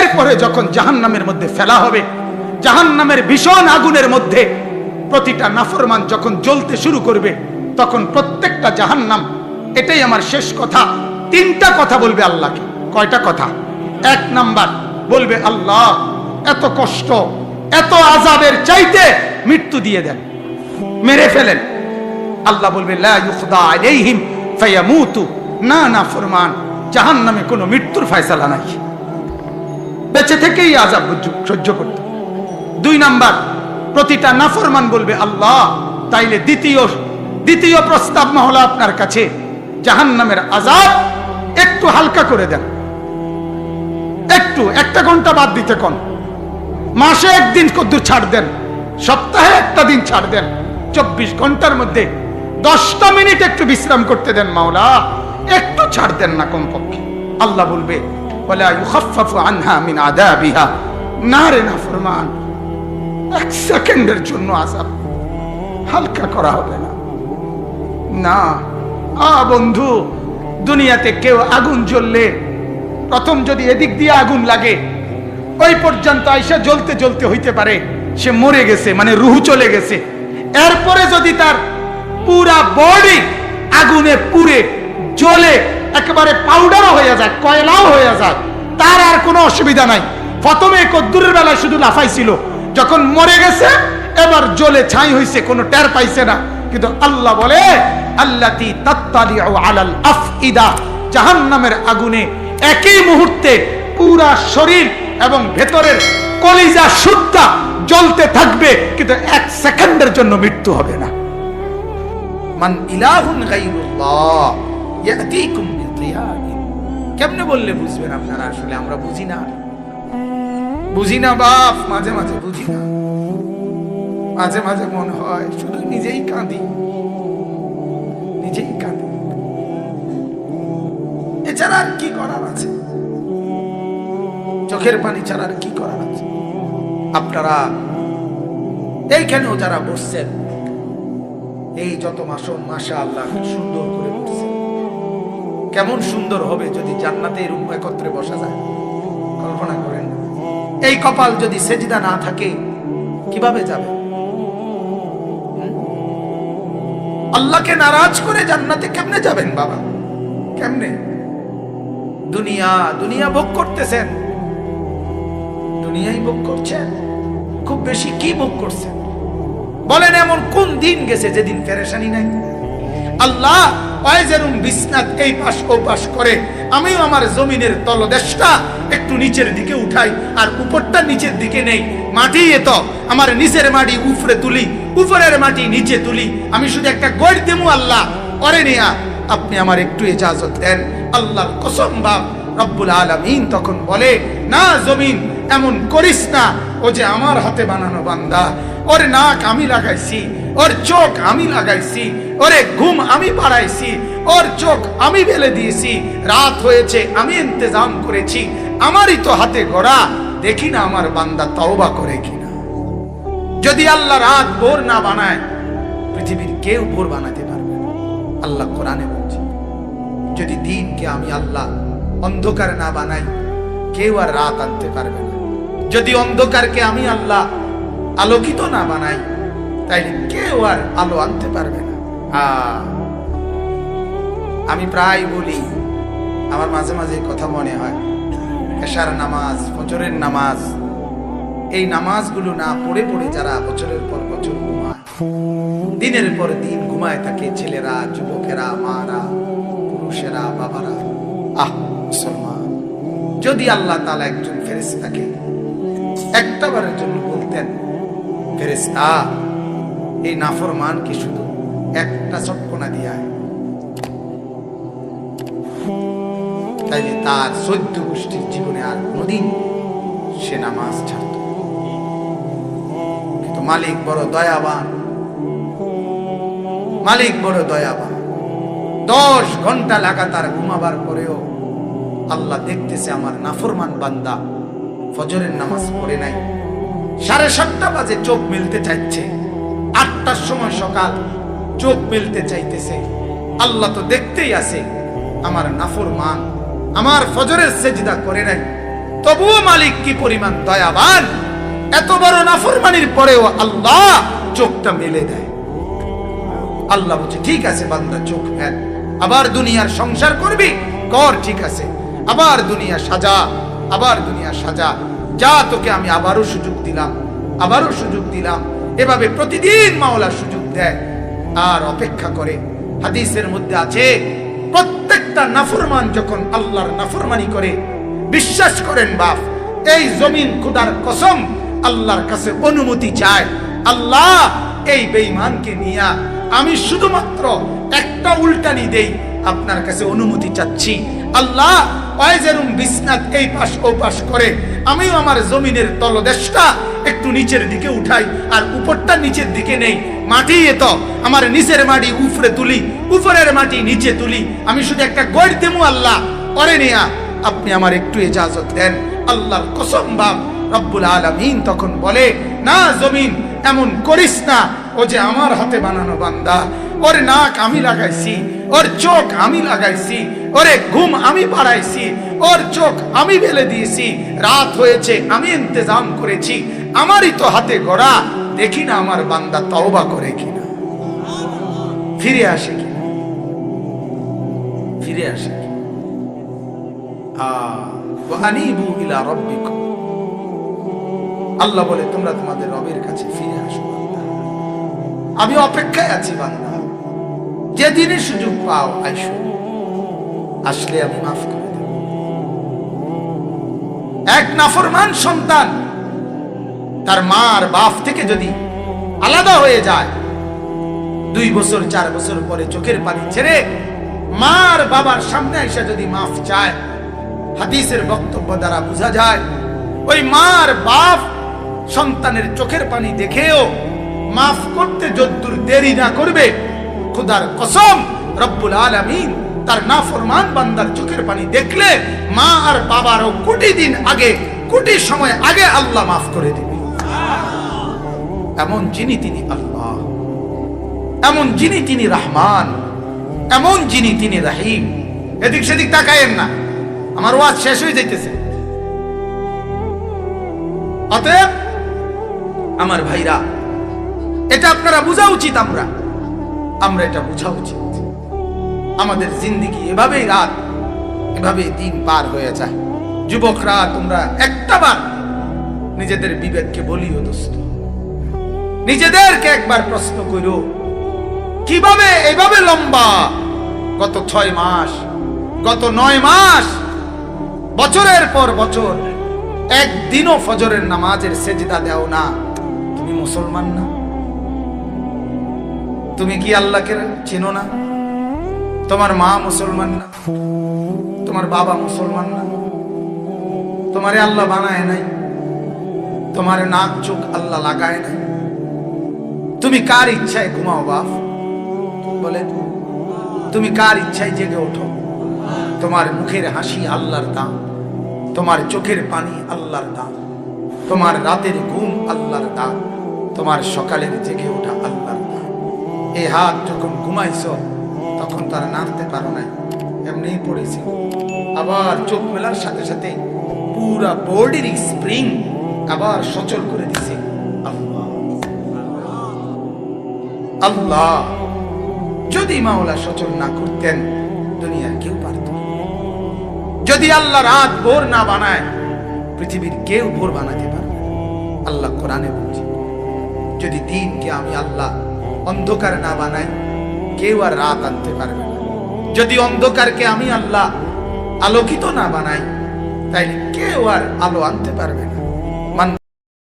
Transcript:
এরপরে যখন জাহান্নামের মধ্যে ফেলা হবে, জাহান্নামের ভীষণ আগুনের মধ্যে প্রতিটা নাফরমান যখন জ্বলতে শুরু করবে, তখন প্রত্যেকটা জাহান্নাম, এটাই আমার শেষ কথা, তিনটা কথা বলবে আল্লাহকে। কয়টা কথা? এক নাম্বার বলবে, আল্লাহ এত কষ্ট, এত আযাবের চাইতে মৃত্যু দিয়ে দেন, মেরে ফেলেন। আল্লাহ বলবে, লা ইউখদা আলাইহিম ফায়ামুতু, না না ফরমান, জাহান্নামে কোনো মৃত্যুর ফয়সালা নাই, বেঁচে থেকেই আযাব সহ্য করতে। দুই নাম্বার, প্রতিটা নাফরমান বলবে, আল্লাহ তাইলে দ্বিতীয় প্রস্তাব মহলা আপনার কাছে, জাহান্নামের আযাব একটু হালকা করে দেন, একটু একটা ঘন্টা বাদ দিতে কোন, মাসে একদিন কদ্দুর ছাড় দেন, সপ্তাহে একটা দিন ছাড় দেন, 24 ঘন্টার মধ্যে 10টা মিনিট একটু বিশ্রাম করতে দেন মাওলা, একটু ছাড় দেন না কমপক্ষে। আল্লাহ বলবে, ওয়ালা ইউখাফফাফু আনহা মিন আযাবিহা, না রে নাফরমান, এক সেকেন্ডের জন্য আযাব হালকা করা হবে না। না বন্ধু, দুনিয়াতে কেউ আগুন জ্বললে প্রথম যদি এদিক দিয়ে আগুন লাগে, ওই পর্যন্ত আইসা জ্বলতে জ্বলতে হইতে পারে সে মরে গেছে, মানে রুহ চলে গেছে। এরপরে যদি তার পুরা বডি আগুনে পুড়ে জ্বলে একেবারে পাউডারও হয়ে যায়, কয়লাও হয়ে যায়, তার আর কোনো অসুবিধা নাই। প্রথমে কদ্দুরের বেলায় শুধু লাফাইছিল, যখন মরে গেছে এবার জ্বলে ছাই হইছে, কোনো টের পাইছে না। কিন্তু আল্লাহ বলে, আল্লাতী তাত্তালিউ আলাল আফইদা, জাহান্নামের আগুনে একই মুহূর্তে পুরা শরীর এবং ভেতরের কলিজা সুদ্ধা জ্বলতে থাকবে, কিন্তু এক সেকেন্ডের জন্য মৃত্যু হবে না। মান ইলাহুন গায়রুল্লাহ ইয়াতিকুম বিদিয়াইন। কেমনে বললে বুঝবেন আপনারা? আসলে আমরা বুঝি না বাপ, মাঝে মাঝে বুঝি না, মাঝে মাঝে মনে হয় শুধু নিজেই কাঁদি। এছাড়া আর কি করার আছে? চোখের পানি ছাড়া আর কি করার আছে? আপনারা এইখানেও যারা বসছেন, এই যত মাসুম, মাশাআল্লাহ সুন্দর করে বসছেন। কেমন সুন্দর হবে যদি জান্নাতে এরকম একত্রে বসা যায়, কল্পনা করেন। এই কপাল যদি সেজদা না থাকে কিভাবে যাবে? আল্লাহকে নারাজ করে জান্নাতে কেমনে যাবেন বাবা? কেমনে? দুনিয়া ভোগ করতেছেন, দুনিয়াই ভোগ করছেন। খুব বেশি কি ভোগ করছেন বলেন? এমন কোন দিন গেছে যেদিন পেরেশানি নাই? আল্লাহ যেরকম বিছনাত এই পাশ ও পাশ করে, আমিও আমার জমিনের তলদেশটা একটু নিচের দিকে উঠাই, আর উপরটা নিচের দিকে নেই। মাটি এত, আমার নিচের মাটি উপরে তুলি, উপরের মাটি নিচে তুলি। আমি শুধু একটা গড় দেবো, আল্লাহ অরে নেয়া আপনি আমার একটু ইজাজত দেন। আল্লাহর কসম বাপ রব্বুল আলামিন তখন বলে, না জমিন এমন করিস না, ও যে আমার হাতে বানানো বান্দা, ওর নাক আমি লাগাইছি, ওর চোখ আমি লাগাইছি, ওরে ঘুম আমি পাড়াইছি, ওর চোখ আমি বেলে দিয়েছি, রাত হয়েছে আমি ইন্তজাম করেছি, আমারই তো হাতে গড়া, দেখি না আমার বান্দা তওবা করে কিনা। যদি আল্লাহ রাত ভোর না বানায়, পৃথিবীর কেউ ভোর বানাতে পারবে না। আল্লাহ কোরআনে বলছে, যদি দিনকে আমি আল্লাহ অন্ধকার না বানাই, কেউ আর রাত আনতে পারবে না। যদি অন্ধকারকে আমি আল্লাহ আলোকিত না বানাই, তাইলে কেউ আর আলো আনতে পারবে না। আমি প্রায় বলি, আমার মাঝে মাঝে কথা মনে হয়, এশার নামাজ, ফজরের নামাজ, এই নামাজগুলো না পড়ে পড়ে যারা বছরের পর বছর ঘুমায়, দিনের পর দিন ঘুমায় থাকে, ছেলেরা, যুবকেরা, মারা, পুরুষেরা, বাবারা। মুসলমান, যদি আল্লাহ তাআলা একজন ফেরেশতাকে একটাবারের জন্য বলতেন, ফেরেশতা এই নাফরমানকে শুধু একটা চটকনা দিয়া, তাইলে তার 14 গোষ্ঠীর জীবনে আর কোনদিন সে নামাজ ছাড়ত। কিন্তু মালিক বড় দয়াবান, মালিক বড় দয়াবান। 10 ঘন্টা লাগাতার ঘুমাবার পরেও আল্লাহ দেখতেছে আমার নাফরমান বান্দা ফজরের নামাজ পড়ে নাই। 7:30 বাজে চোখ মেলতে চাইছে, 8টার সময় সকাল চোখ মেলতে চাইতেছে। আল্লাহ তো দেখতেই আছে আমার নাফরমান আমার ফজরের সেজদা করে নাই। তবুও মালিক কি পরিমাণ দয়াবান, এত বড় নাফরমানির পরেও আল্লাহ চোখটা মেলে দেয়। আল্লাহ বলছে ঠিক আছে বান্দা চোখ ফেল, আবার দুনিয়ার সংসার করবি কর, ঠিক আছে, আবার দুনিয়া সাজা, আবার দুনিয়া সাজা, যা তোকে আমি আবারও সুযোগ দিলাম, আবারও সুযোগ দিলাম। এভাবে প্রতিদিন মাওলা সুযোগ দেয় আর অপেক্ষা করে। হাদিসের মধ্যে আছে প্রত্যেকটা নাফরমান যখন আল্লাহর নাফরমানি করে, বিশ্বাস করেন বাপ, এই জমিন খোদার কসম আল্লাহর কাছে অনুমতি চায়, আল্লাহ এই বেঈমানকে নিয়া আমি শুধুমাত্র একটা উল্টানি দেই, আপনার কাছে অনুমতি চাচ্ছি আল্লাহ, ওয়াইজেরুম বিসনাত এই পাশ ও পাশ করে আমিও আমার জমিনের তলদেশটা একটু নিচের দিকে উঠাই আর উপরটা নিচের দিকে নেই, মাটি তো আমার নিচের মাটি উপরে তুলি, উপরের মাটি নিচে তুলি, আমি শুধু একটা গড় দেবো আল্লাহ, করে নেয়া আপনি আমার একটু ইজাজত দেন। আল্লাহর কসম বাপ রব্বুল আলামিন তখন বলে, না জমিন এমন করিস না, ও যে আমার হাতে বানানো বান্দা, ওর নাক আমি লাগাইছি, ওর চোখ আমি লাগাইছি, ওরে ঘুম আমি বাড়াইছি, ওর চোখ আমি বেলে দিয়েছি, রাত হয়েছে আমি ইন্তজাম করেছি, আমারই তো হাতে গড়া, দেখি না আমার বান্দা তওবা করে কিনা, ফিরে আসে কিনা, ফিরে আসে কিনা। আনিবু ইলা রাব্বিকুম, আল্লাহ বলে তোমরা তোমাদের রবের কাছে ফিরে আসো বান্দা, আমি অপেক্ষায় আছি বান্দা, যেদিনে সুযোগ পাও আইসো, আসলে আমি মাফ করে দেব। এক নাফরমান সন্তান তার মা আর বাপ থেকে যদি আলাদা হয়ে যায়, 2 বছর 4 বছর পরে চোখের পানি ছেড়ে মা আর বাবার সামনে এসে যদি মাফ চায়, হাদিসের বক্তব্য দ্বারা বোঝা যায় ওই মা আর বাপ সন্তানের চোখের পানি দেখেও মাফ করতে যদ্দূর দেরি না করবে, খোদার কসম রব্বুল আলামিন তার নাফরমান বান্দার চোখের পানি দেখলে মা আর বাবারও কোটি দিন আগে, কোটি সময় আগে আল্লাহ মাফ করে দিবে। এমন যিনি তিনি আল্লাহ, এমন যিনি তিনি রহমান, এমন যিনি তিনি রহিম। এদিক সেদিক তাকায়েন না, আমার ওয়াজ শেষ হয়ে যাইতেছে। অতএব আমার ভাইরা, এটা আপনারা বোঝা উচিত, আমরা এটা বোঝা উচিত। আমাদের জিন্দেগি এভাবেই রাত, এভাবেই দিন পার হয়ে যায়। যুবকরা তোমরা একটাবার নিজেদের বিবেককে বলিও দোস্ত, নিজেদেরকে একবার প্রশ্ন করো, কিভাবে এভাবে লম্বা গত 6 মাস, গত 9 মাস, বছরের পর বছর একদিনও ফজরের নামাজের সেজদা দাও না, তুমি মুসলমান না? তুমি কি আল্লাহকে চেনো না? তোমার মা মুসলমান না? তোমার বাবা মুসলমান না? তোমারে আল্লাহ বানায় নাই? তোমার নাক চোখ আল্লাহ লাগায় নাই? তুমি কার ইচ্ছায় ঘুমাও বাপ? বলে তুমি কার ইচ্ছায় জেগে ওঠো? তোমার মুখের হাসি আল্লাহর দান, তোমার চোখের পানি আল্লাহর দান, তোমার রাতের ঘুম আল্লাহর দান, তোমার সকালের জেগে ওঠা আল্লাহর দান। এই হাত যখন ঘুমাইছো তখন তারা নামতে পারো না, এমনি পড়েছি। আবার চোখ মেলার সাথে সাথে পুরা বডির স্প্রিং আবার সচল করে দিছে আল্লাহ। আল্লাহ যদি মাওলা সচল না করতেন দুনিয়ার কেউ পারত না। যদি আল্লাহ রাত ভোর না বানায় পৃথিবীর কেউ ভোর বানাতে পারবে না। আল্লাহ কোরআনে বলছে, যদি দিনকে আমি আল্লাহ অন্ধকার না বানাই কেউ আর রাত আনতে পারবে না। যদি অন্ধকারকে আমি আল্লাহ আলোকিত না বানাই তাইলে কেউ আর আলো আনতে পারবে না।